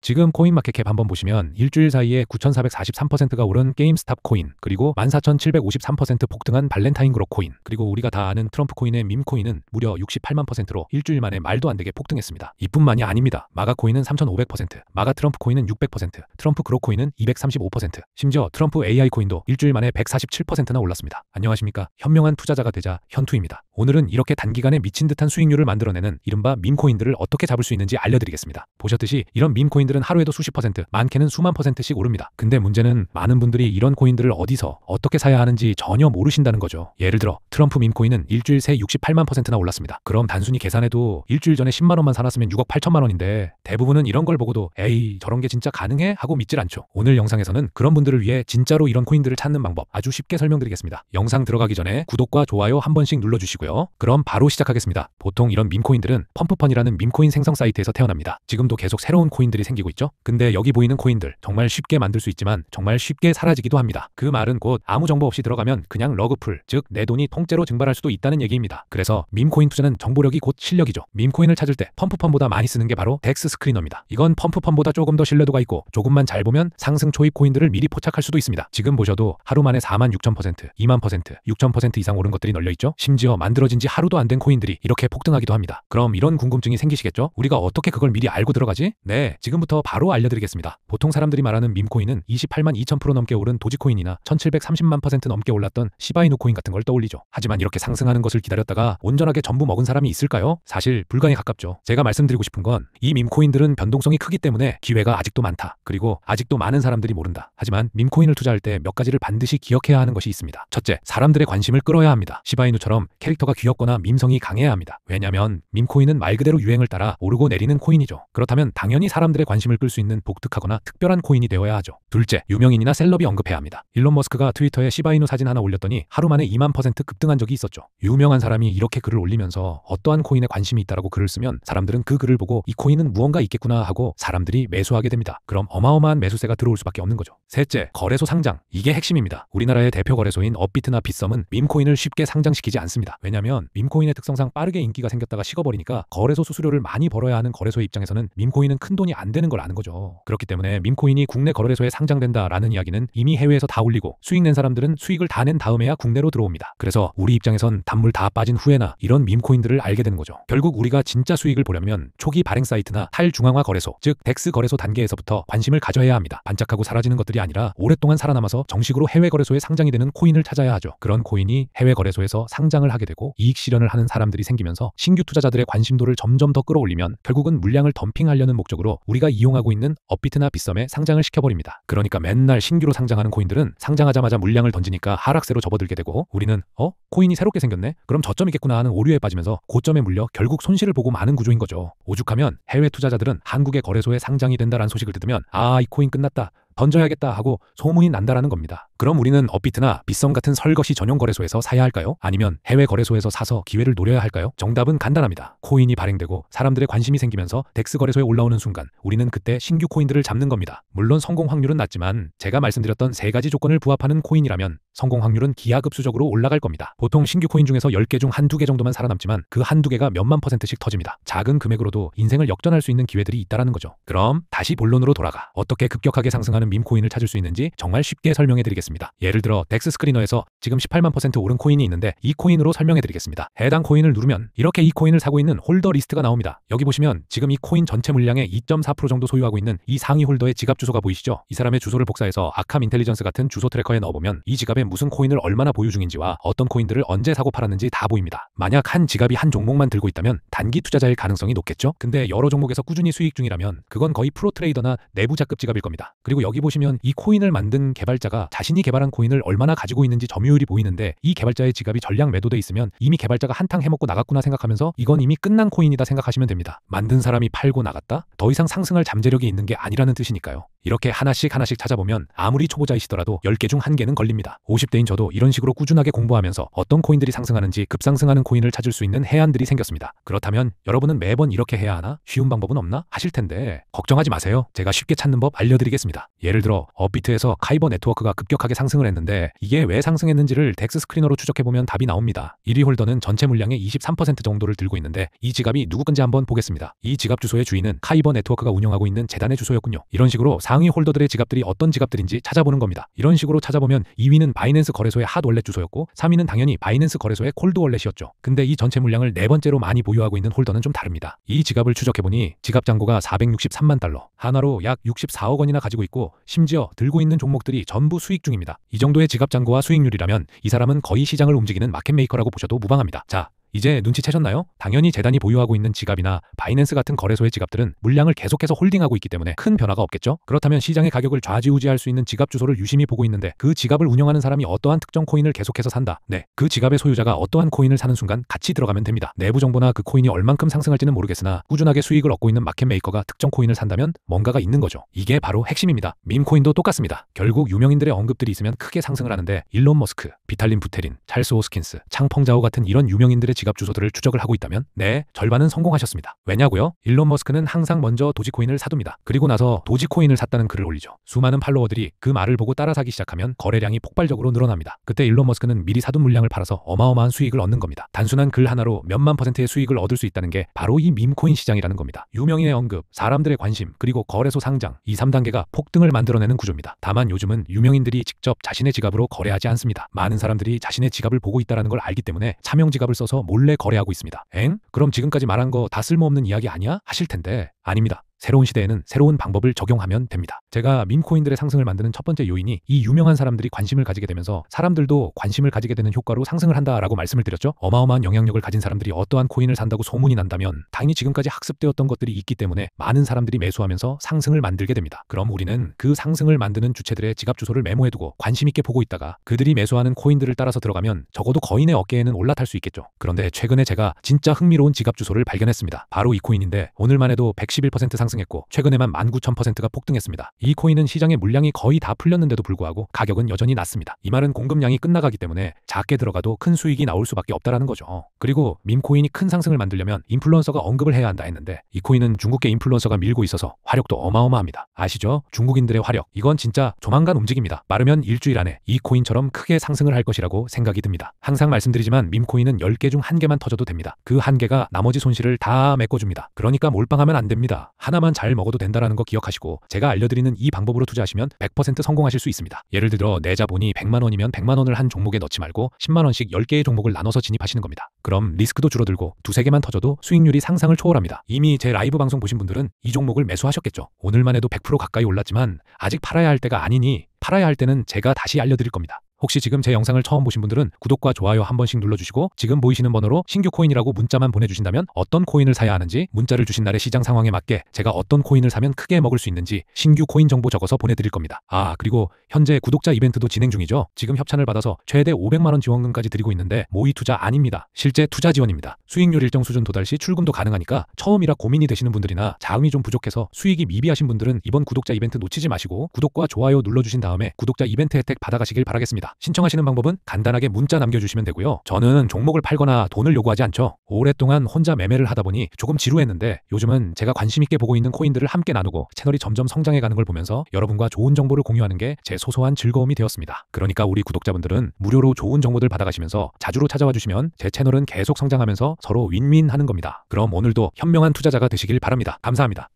지금 코인마켓캡 한번 보시면 일주일 사이에 9,443%가 오른 게임스탑 코인, 그리고 14,753% 폭등한 발렌타인그로 코인, 그리고 우리가 다 아는 트럼프 코인의 밈 코인은 무려 68만%로 일주일 만에 말도 안 되게 폭등했습니다. 이뿐만이 아닙니다. 마가 코인은 3,500%, 마가 트럼프 코인은 600%, 트럼프 그로 코인은 235%, 심지어 트럼프 AI 코인도 일주일 만에 147%나 올랐습니다. 안녕하십니까? 현명한 투자자가 되자 현투입니다. 오늘은 이렇게 단기간에 미친 듯한 수익률을 만들어내는 이른바 밈코인들을 어떻게 잡을 수 있는지 알려드리겠습니다. 보셨듯이 이런 밈코인들은 하루에도 수십 퍼센트, 많게는 수만 %씩 오릅니다. 근데 문제는 많은 분들이 이런 코인들을 어디서 어떻게 사야 하는지 전혀 모르신다는 거죠. 예를 들어 트럼프 밈코인은 일주일 새 68만 %나 올랐습니다. 그럼 단순히 계산해도 일주일 전에 10만 원만 사놨으면 6억 8천만 원인데 대부분은 이런 걸 보고도 에이 저런 게 진짜 가능해? 하고 믿질 않죠. 오늘 영상에서는 그런 분들을 위해 진짜로 이런 코인들을 찾는 방법 아주 쉽게 설명드리겠습니다. 영상 들어가기 전에 구독과 좋아요 한 번씩 눌러주시고요. 그럼 바로 시작하겠습니다. 보통 이런 밈코인들은 펌프펀이라는 밈코인 생성 사이트에서 태어납니다. 지금도 계속 새로운 코인들이 생기고 있죠. 근데 여기 보이는 코인들 정말 쉽게 만들 수 있지만 정말 쉽게 사라지기도 합니다. 그 말은 곧 아무 정보 없이 들어가면 그냥 러그풀, 즉 내 돈이 통째로 증발할 수도 있다는 얘기입니다. 그래서 밈코인 투자는 정보력이 곧 실력이죠. 밈코인을 찾을 때 펌프펀보다 많이 쓰는 게 바로 덱스 스크리너입니다. 이건 펌프펀보다 조금 더 신뢰도가 있고 조금만 잘 보면 상승 초입 코인들을 미리 포착할 수도 있습니다. 지금 보셔도 하루 만에 46,000%, 20,000%, 6,000% 이상 오른 것들이 널려있죠. 심지어 만들어진 지 하루도 안 된 코인들이 이렇게 폭등하기도 합니다. 그럼 이런 궁금증이 생기시겠죠? 우리가 어떻게 그걸 미리 알고 들어가지? 네, 지금부터 바로 알려드리겠습니다. 보통 사람들이 말하는 밈코인은 28만 2,000% 넘게 오른 도지코인이나 1,730만 % 넘게 올랐던 시바이누 코인 같은 걸 떠올리죠. 하지만 이렇게 상승하는 것을 기다렸다가 온전하게 전부 먹은 사람이 있을까요? 사실 불가에 가깝죠. 제가 말씀드리고 싶은 건 이 밈코인들은 변동성이 크기 때문에 기회가 아직도 많다. 그리고 아직도 많은 사람들이 모른다. 하지만 밈코인을 투자할 때 몇 가지를 반드시 기억해야 하는 것이 있습니다. 첫째, 사람들의 관심을 끌어야 합니다. 시바이누처럼 캐릭터가 귀엽거나 밈성이 강해야 합니다. 왜냐하면 밈코인은 말 그대로 유행을 따라 오르고 내리는 코인이죠. 그렇다면 당연히 사람들의 관심을 끌 수 있는 독특하거나 특별한 코인이 되어야 하죠. 둘째, 유명인이나 셀럽이 언급해야 합니다. 일론 머스크가 트위터에 시바이누 사진 하나 올렸더니 하루 만에 2만 % 급등한 적이 있었죠. 유명한 사람이 이렇게 글을 올리면서 어떠한 코인에 관심이 있다라고 글을 쓰면 사람들은 그 글을 보고 이 코인은 무언가 있겠구나 하고 사람들이 매수하게 됩니다. 그럼 어마어마한 매수세가 들어올 수밖에 없는 거죠. 셋째, 거래소 상장. 이게 핵심입니다. 우리나라의 대표 거래소인 업비트나 빗썸은 밈코인을 쉽게 상장시키지 않습니다. 왜냐하면 밈코인의 특성상 빠르게 인기가 생겼다가 식어버리니까 거래소 수수료를 많이 벌어야 하는 거래소의 입장에서는 밈코인은 큰돈이 안 되는 걸 아는 거죠. 그렇기 때문에 밈코인이 국내 거래소에 상장된다라는 이야기는 이미 해외에서 다 올리고 수익 낸 사람들은 수익을 다 낸 다음에야 국내로 들어옵니다. 그래서 우리 입장에선 단물 다 빠진 후에나 이런 밈코인들을 알게 되는 거죠. 결국 우리가 진짜 수익을 보려면 초기 발행 사이트나 탈중앙화 거래소, 즉 덱스 거래소 단계에서부터 관심을 가져야 합니다. 반짝하고 사라지는 것들이 아니라 오랫동안 살아남아서 정식으로 해외 거래소에 상장이 되는 코인을 찾아야 하죠. 그런 코인이 해외 거래소에서 상장을 하게 되고 이익 실현을 하는 사람들이 생기면서 신규 투자자들의 관심도를 점점 더 끌어올리면 결국은 물량을 덤핑하려는 목적으로 우리가 이용하고 있는 업비트나 빗썸에 상장을 시켜버립니다. 그러니까 맨날 신규로 상장하는 코인들은 상장하자마자 물량을 던지니까 하락세로 접어들게 되고 우리는 코인이 새롭게 생겼네? 그럼 저점이겠구나 하는 오류에 빠지면서 고점에 물려 결국 손실을 보고 마는 구조인 거죠. 오죽하면 해외 투자자들은 한국의 거래소에 상장이 된다라는 소식을 들으면 이 코인 끝났다, 던져야겠다 하고 소문이 난다라는 겁니다. 그럼 우리는 업비트나 빗썸 같은 설거시 전용 거래소에서 사야 할까요? 아니면 해외 거래소에서 사서 기회를 노려야 할까요? 정답은 간단합니다. 코인이 발행되고 사람들의 관심이 생기면서 덱스 거래소에 올라오는 순간 우리는 그때 신규 코인들을 잡는 겁니다. 물론 성공 확률은 낮지만 제가 말씀드렸던 세 가지 조건을 부합하는 코인이라면 성공 확률은 기하급수적으로 올라갈 겁니다. 보통 신규 코인 중에서 10개 중 한두 개 정도만 살아남지만 그 한두 개가 몇만 %씩 터집니다. 작은 금액으로도 인생을 역전할 수 있는 기회들이 있다라는 거죠. 그럼 다시 본론으로 돌아가 어떻게 급격하게 상승하는 밈코인을 찾을 수 있는지 정말 쉽게 설명해 드리겠습니다. 예를 들어 덱스 스크리너에서 지금 18만 % 오른 코인이 있는데 이 코인으로 설명해 드리겠습니다. 해당 코인을 누르면 이렇게 이 코인을 사고 있는 홀더 리스트가 나옵니다. 여기 보시면 지금 이 코인 전체 물량의 2.4% 정도 소유하고 있는 이 상위 홀더의 지갑 주소가 보이시죠? 이 사람의 주소를 복사해서 아캄 인텔리전스 같은 주소 트래커에 넣어보면 이 지갑에 무슨 코인을 얼마나 보유 중인지와 어떤 코인들을 언제 사고 팔았는지 다 보입니다. 만약 한 지갑이 한 종목만 들고 있다면 단기 투자자일 가능성이 높겠죠? 근데 여러 종목에서 꾸준히 수익 중이라면 그건 거의 프로 트레이더나 내부자급 지갑일 겁니다. 그리고 여기 보시면 이 코인을 만든 개발자가 자신이 개발한 코인을 얼마나 가지고 있는지 점유율이 보이는데 이 개발자의 지갑이 전량 매도돼 있으면 이미 개발자가 한탕 해먹고 나갔구나 생각하면서 이건 이미 끝난 코인이다 생각하시면 됩니다. 만든 사람이 팔고 나갔다? 더 이상 상승할 잠재력이 있는 게 아니라는 뜻이니까요. 이렇게 하나씩 찾아보면 아무리 초보자이시더라도 10개 중 1개는 걸립니다. 50대인 저도 이런 식으로 꾸준하게 공부하면서 어떤 코인들이 상승하는지 급상승하는 코인을 찾을 수 있는 해안들이 생겼습니다. 그렇다면 여러분은 매번 이렇게 해야 하나? 쉬운 방법은 없나? 하실 텐데 걱정하지 마세요. 제가 쉽게 찾는 법 알려드리겠습니다. 예를 들어 업비트에서 카이버 네트워크가 급격하게 상승을 했는데 이게 왜 상승했는지를 덱스 스크리너로 추적해보면 답이 나옵니다. 1위 홀더는 전체 물량의 23% 정도를 들고 있는데 이 지갑이 누구 건지 한번 보겠습니다. 이 지갑 주소의 주인은 카이버 네트워크가 운영하고 있는 재단의 주소였군요. 이런 식으로 상위 홀더들의 지갑들이 어떤 지갑들인지 찾아보는 겁니다. 이런 식으로 찾아보면 2위는 바이낸스 거래소의 핫 월렛 주소였고 3위는 당연히 바이낸스 거래소의 콜드 월렛이었죠. 근데 이 전체 물량을 4번째로 많이 보유하고 있는 홀더는 좀 다릅니다. 이 지갑을 추적해보니 지갑 잔고가 463만 달러, 한화로 약 64억 원이나 가지고 있고 심지어 들고 있는 종목들이 전부 수익 중입니다. 이 정도의 지갑 잔고와 수익률이라면 이 사람은 거의 시장을 움직이는 마켓메이커라고 보셔도 무방합니다. 자, 이제 눈치채셨나요? 당연히 재단이 보유하고 있는 지갑이나 바이낸스 같은 거래소의 지갑들은 물량을 계속해서 홀딩하고 있기 때문에 큰 변화가 없겠죠? 그렇다면 시장의 가격을 좌지우지할 수 있는 지갑 주소를 유심히 보고 있는데 그 지갑을 운영하는 사람이 어떠한 특정 코인을 계속해서 산다. 네, 그 지갑의 소유자가 어떠한 코인을 사는 순간 같이 들어가면 됩니다. 내부 정보나 그 코인이 얼만큼 상승할지는 모르겠으나 꾸준하게 수익을 얻고 있는 마켓메이커가 특정 코인을 산다면 뭔가가 있는 거죠. 이게 바로 핵심입니다. 밈코인도 똑같습니다. 결국 유명인들의 언급들이 있으면 크게 상승을 하는데 일론 머스크, 비탈린 부테린, 찰스 호스킨스, 창펑자오 같은 이런 유명인들의 지갑 주소들을 추적을 하고 있다면 네, 절반은 성공하셨습니다. 왜냐고요? 일론 머스크는 항상 먼저 도지코인을 사둡니다. 그리고 나서 도지코인을 샀다는 글을 올리죠. 수많은 팔로워들이 그 말을 보고 따라 사기 시작하면 거래량이 폭발적으로 늘어납니다. 그때 일론 머스크는 미리 사둔 물량을 팔아서 어마어마한 수익을 얻는 겁니다. 단순한 글 하나로 몇만 %의 수익을 얻을 수 있다는 게 바로 이 밈코인 시장이라는 겁니다. 유명인의 언급, 사람들의 관심, 그리고 거래소 상장, 이 3단계가 폭등을 만들어내는 구조입니다. 다만 요즘은 유명인들이 직접 자신의 지갑으로 거래하지 않습니다. 많은 사람들이 자신의 지갑을 보고 있다는 걸 알기 때문에 차명 지갑을 써서 몰래 거래하고 있습니다. 엥? 그럼 지금까지 말한 거 다 쓸모없는 이야기 아니야? 하실 텐데 아닙니다. 새로운 시대에는 새로운 방법을 적용하면 됩니다. 제가 밈코인들의 상승을 만드는 첫 번째 요인이 이 유명한 사람들이 관심을 가지게 되면서 사람들도 관심을 가지게 되는 효과로 상승을 한다라고 말씀을 드렸죠. 어마어마한 영향력을 가진 사람들이 어떠한 코인을 산다고 소문이 난다면 당연히 지금까지 학습되었던 것들이 있기 때문에 많은 사람들이 매수하면서 상승을 만들게 됩니다. 그럼 우리는 그 상승을 만드는 주체들의 지갑 주소를 메모해두고 관심 있게 보고 있다가 그들이 매수하는 코인들을 따라서 들어가면 적어도 거인의 어깨에는 올라탈 수 있겠죠. 그런데 최근에 제가 진짜 흥미로운 지갑 주소를 발견했습니다. 바로 이 코인인데 오늘만 해도 111% 상승했고 최근에만 19,000%가 폭등했습니다. 이 코인은 시장의 물량이 거의 다 풀렸는데도 불구하고 가격은 여전히 낮습니다. 이 말은 공급량이 끝나가기 때문에 작게 들어가도 큰 수익이 나올 수밖에 없다라는 거죠. 그리고 밈코인이 큰 상승을 만들려면 인플루언서가 언급을 해야 한다 했는데 이 코인은 중국계 인플루언서가 밀고 있어서 화력도 어마어마합니다. 아시죠? 중국인들의 화력, 이건 진짜 조만간 움직입니다. 빠르면 일주일 안에 이 코인처럼 크게 상승을 할 것이라고 생각이 듭니다. 항상 말씀드리지만 밈코인은 10개 중 1개만 터져도 됩니다. 그 1개가 나머지 손실을 다 메꿔줍니다. 그러니까 몰빵하면 안 됩니다. 하나만 잘 먹어도 된다라는 거 기억하시고 제가 알려드리는 이 방법으로 투자하시면 100% 성공하실 수 있습니다. 예를 들어 내 자본이 100만 원이면 100만 원을 한 종목에 넣지 말고 10만 원씩 10개의 종목을 나눠서 진입하시는 겁니다. 그럼 리스크도 줄어들고 두세 개만 터져도 수익률이 상상을 초월합니다. 이미 제 라이브 방송 보신 분들은 이 종목을 매수하셨겠죠. 오늘만 해도 100% 가까이 올랐지만 아직 팔아야 할 때가 아니니 팔아야 할 때는 제가 다시 알려드릴 겁니다. 혹시 지금 제 영상을 처음 보신 분들은 구독과 좋아요 한 번씩 눌러주시고 지금 보이시는 번호로 신규 코인이라고 문자만 보내주신다면 어떤 코인을 사야 하는지 문자를 주신 날의 시장 상황에 맞게 제가 어떤 코인을 사면 크게 먹을 수 있는지 신규 코인 정보 적어서 보내드릴 겁니다. 아, 그리고 현재 구독자 이벤트도 진행 중이죠. 지금 협찬을 받아서 최대 500만 원 지원금까지 드리고 있는데 모의 투자 아닙니다. 실제 투자 지원입니다. 수익률 일정 수준 도달 시 출금도 가능하니까 처음이라 고민이 되시는 분들이나 자금이 좀 부족해서 수익이 미비하신 분들은 이번 구독자 이벤트 놓치지 마시고 구독과 좋아요 눌러주신 다음에 구독자 이벤트 혜택 받아가시길 바라겠습니다. 신청하시는 방법은 간단하게 문자 남겨주시면 되고요. 저는 종목을 팔거나 돈을 요구하지 않죠. 오랫동안 혼자 매매를 하다 보니 조금 지루했는데 요즘은 제가 관심 있게 보고 있는 코인들을 함께 나누고 채널이 점점 성장해가는 걸 보면서 여러분과 좋은 정보를 공유하는 게 제 소소한 즐거움이 되었습니다. 그러니까 우리 구독자분들은 무료로 좋은 정보들 받아가시면서 자주로 찾아와 주시면 제 채널은 계속 성장하면서 서로 윈윈하는 겁니다. 그럼 오늘도 현명한 투자자가 되시길 바랍니다. 감사합니다.